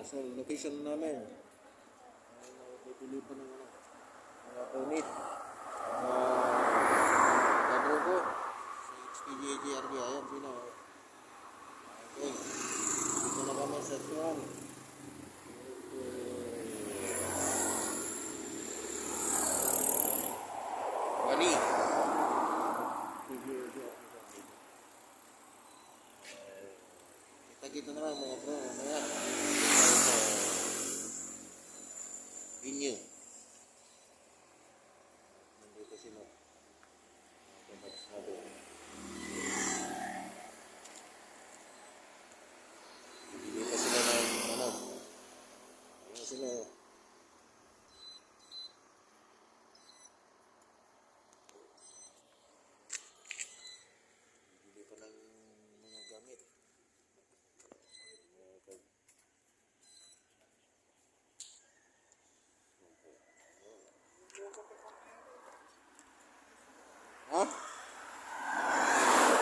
sa location namin. Pipili pa ng mga permit. Gagawin ko sa HPGATRB. Ayan, sino? Okay. Dito na kami sa Tuan. Bali. Kita-kita na lang mga bro. Mamaya. Inyo. Nandito sila. Bibili pa sila ng ano. Ayan sila. Bibili pa ng mga gamit. Ha?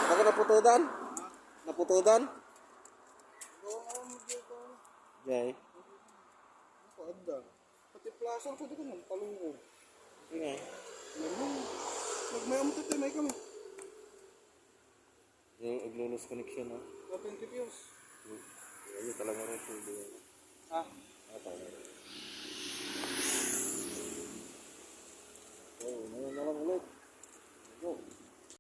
Baka naputudan? Naputudan? Jay. Paanda. Pati plaza ko dito ng palungkod. Sige. Magmayam tayo may kami. Aglulus connection ha. 20 views. Ayun talaga rin. Ah. Ah, talaga.